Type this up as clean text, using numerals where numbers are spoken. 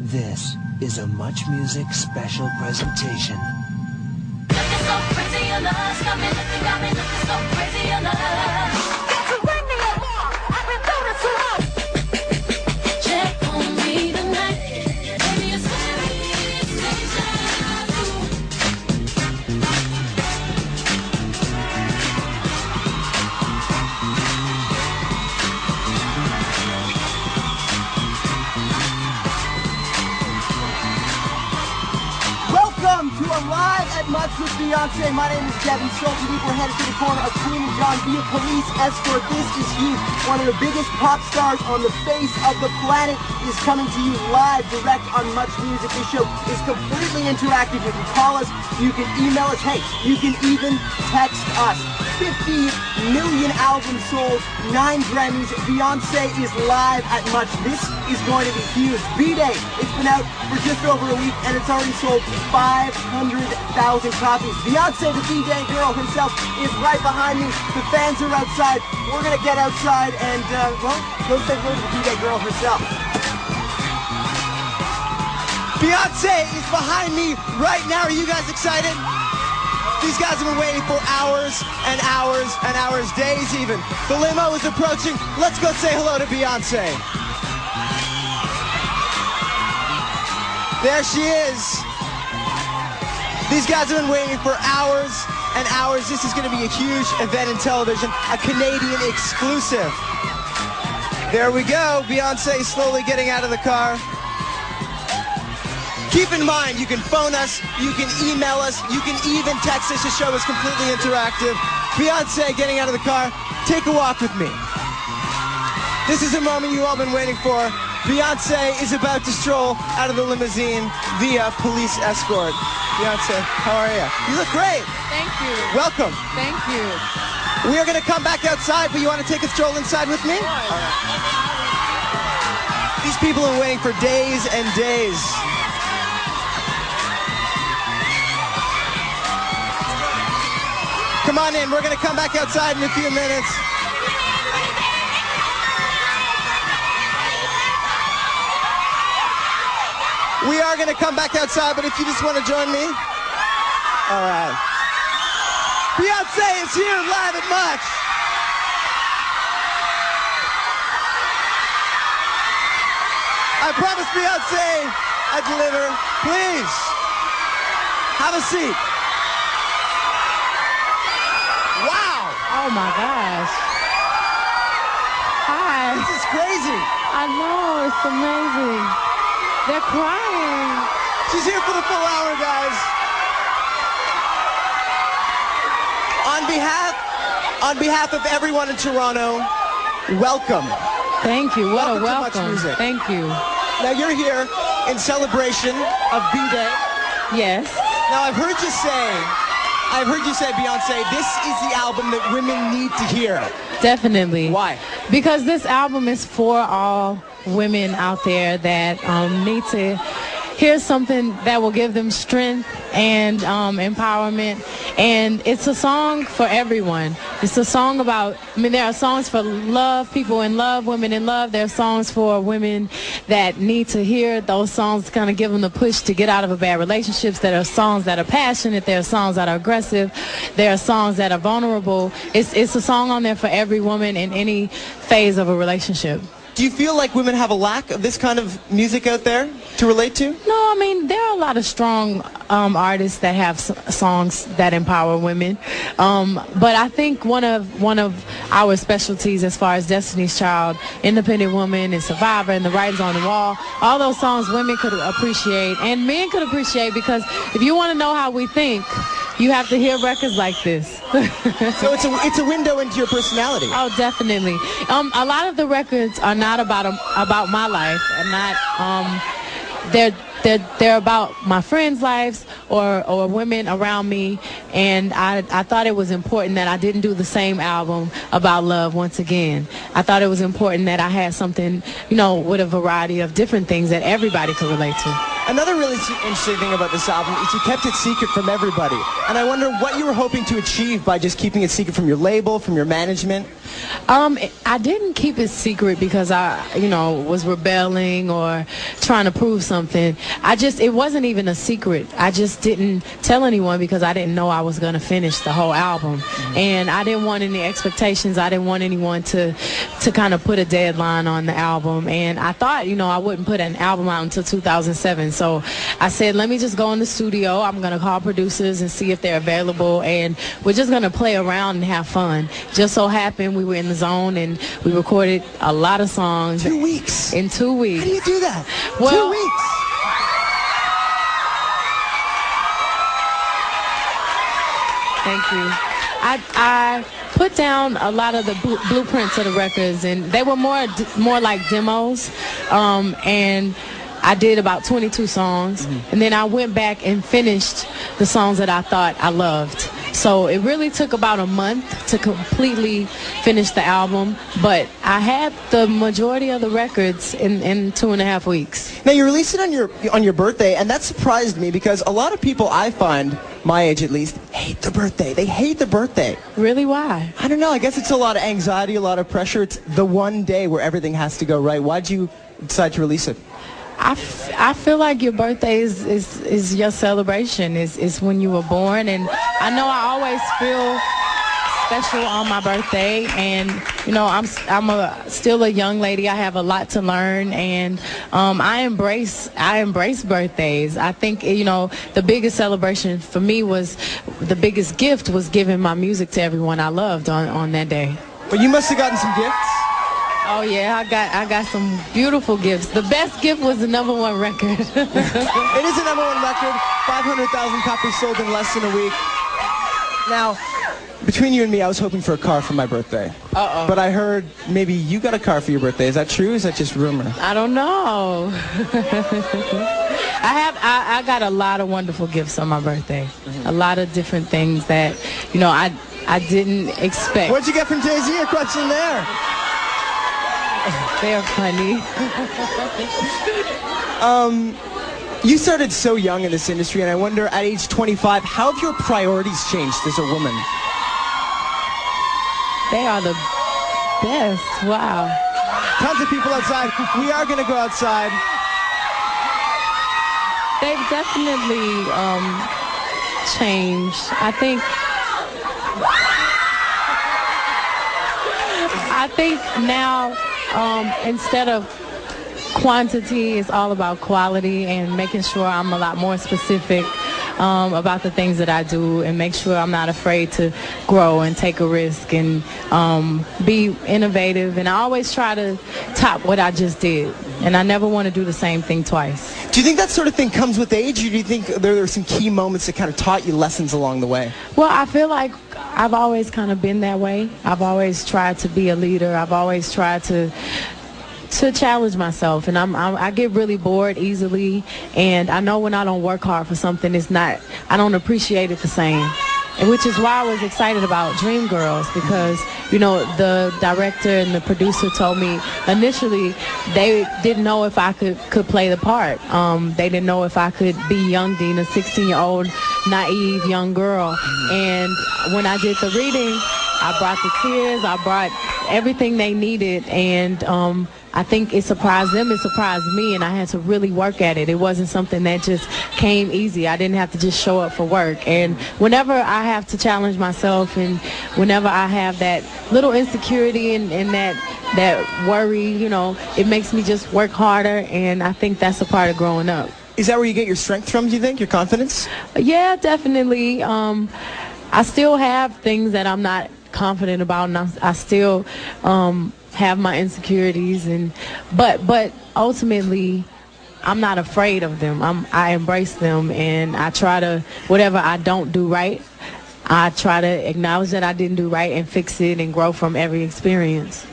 This is a Much Music special presentation. Looking so pretty on us, got me looking so crazy on us. Get to bring me a more, I've been doing it too much. Check on me tonight, baby, it's serious deja Welcome to a Live at Much with Beyonce. My name is Devin Schulte. We're headed to the corner of Queen and John via police escort. This is huge. One of the biggest pop stars on the face of the planet is coming to you live, direct on Much Music. This show is completely interactive. You can call us, you can email us, hey, you can even text us. 50 million albums sold, 9 Grammys. Beyonce is live at Much. This is going to be huge. B-Day, it's been out for just over a week and it's already sold 500,000 copies. Beyonce, the B-Day girl herself, is right behind me. The fans are outside. We're going to get outside and, well, go say hello to the B-Day girl herself. Beyonce is behind me right now. Are you guys excited? These guys have been waiting for hours and hours and hours, days even. The limo is approaching. Let's go say hello to Beyonce. There she is. These guys have been waiting for hours and hours. This is going to be a huge event in television, a Canadian exclusive. There we go. Beyonce slowly getting out of the car. Keep in mind, you can phone us, you can email us, you can even text us. The show is completely interactive. Beyonce getting out of the car. Take a walk with me. This is a moment you've all been waiting for. Beyonce is about to stroll out of the limousine via police escort. Beyonce, how are you? You look great. Thank you. Welcome. Thank you. We are going to come back outside, but you want to take a stroll inside with me? All right. These people are waiting for days and days. Come on in. We're going to come back outside in a few minutes. We are going to come back outside, but if you just want to join me. All right. Beyonce is here live at Much. I promise Beyonce I deliver. Please, have a seat. Wow. Oh my gosh. Hi. This is crazy. I know, it's amazing. They're crying. She's here for the full hour, guys. On behalf of everyone in Toronto, welcome. Thank you. What Welcome a to Much welcome. Music. Thank you. Now you're here in celebration of B-Day. Yes. Now I've heard you say, Beyonce, this is the album that women need to hear. Definitely. Why? Because this album is for all women out there that need to hear something that will give them strength and empowerment. And it's a song for everyone. It's a song about, there are songs for love, people in love, women in love. There are songs for women that need to hear those songs to kind of give them the push to get out of a bad relationships. There are songs that are passionate. There are songs that are aggressive. There are songs that are vulnerable. It's a song on there for every woman in any phase of a relationship. Do you feel like women have a lack of this kind of music out there to relate to? No, there are a lot of strong artists that have songs that empower women. But I think one of our specialties as far as Destiny's Child, Independent Woman, and Survivor, and The Writings on the Wall, all those songs women could appreciate and men could appreciate, because if you want to know how we think, you have to hear records like this. So it's a window into your personality. Oh, definitely. A lot of the records are not about my life, and not they're about my friends' lives or women around me, and I thought it was important that I didn't do the same album about love once again. I thought it was important that I had something, with a variety of different things that everybody could relate to. Another really interesting thing about this album is you kept it secret from everybody. And I wonder what you were hoping to achieve by just keeping it secret from your label, from your management. I didn't keep it secret because I, was rebelling or trying to prove something. It wasn't even a secret. I just didn't tell anyone because I didn't know I was going to finish the whole album. And I didn't want any expectations. I didn't want anyone to kind of put a deadline on the album. And I thought, I wouldn't put an album out until 2007. So I said, let me just go in the studio. I'm going to call producers and see if they're available. And we're just going to play around and have fun. Just so happened we were in the zone and we recorded a lot of songs. 2 weeks. In 2 weeks. How do you do that? Well, 2 weeks. Thank you. I put down a lot of the blueprints of the records, and they were more like demos. And I did about 22 songs, and then I went back and finished the songs that I thought I loved. So it really took about a month to completely finish the album, but I had the majority of the records in 2.5 weeks. Now you released it on your birthday, and that surprised me because a lot of people I find, my age at least, hate the birthday. They hate the birthday. Really? Why? I don't know. I guess it's a lot of anxiety, a lot of pressure. It's the one day where everything has to go right. Why'd you decide to release it? I feel like your birthday is your celebration. Is when you were born, and I know I always feel special on my birthday. And I'm still a young lady. I have a lot to learn, and I embrace birthdays. I think the biggest celebration for me was the biggest gift was giving my music to everyone I loved on that day. But you must have gotten some gifts. Oh yeah, I got some beautiful gifts. The best gift was the #1 record. It is a #1 record. 500,000 copies sold in less than a week. Now, between you and me, I was hoping for a car for my birthday. Uh-oh. But I heard maybe you got a car for your birthday. Is that true? Or is that just rumor? I don't know. I got a lot of wonderful gifts on my birthday. A lot of different things that I didn't expect. What'd you get from Jay-Z? A question there. They're funny. You started so young in this industry, and I wonder, at age 25, how have your priorities changed as a woman? They are the best. Wow. Tons of people outside. We are going to go outside. They've definitely changed. I think now, instead of quantity, it's all about quality and making sure I'm a lot more specific about the things that I do, and make sure I'm not afraid to grow and take a risk and be innovative. And I always try to top what I just did, and I never want to do the same thing twice. Do you think that sort of thing comes with age, or do you think there are some key moments that kind of taught you lessons along the way? Well, I feel like I've always kind of been that way. I've always tried to be a leader. I've always tried to challenge myself, and I get really bored easily, and I know when I don't work hard for something, I don't appreciate it the same. And which is why I was excited about Dreamgirls, because the director and the producer told me initially they didn't know if I could play the part. They didn't know if I could be young Dean, a 16-year-old naive young girl. And when I did the reading, I brought the tears, I brought everything they needed, and I think it surprised them, it surprised me, and I had to really work at it. It wasn't something that just came easy. I didn't have to just show up for work. And whenever I have to challenge myself, and whenever I have that little insecurity and that worry, it makes me just work harder, and I think that's a part of growing up. Is that where you get your strength from, do you think, your confidence? Yeah, definitely. I still have things that I'm not confident about, and I still have my insecurities, but ultimately I'm not afraid of them. I embrace them, and I try to, whatever I don't do right, I try to acknowledge that I didn't do right and fix it and grow from every experience.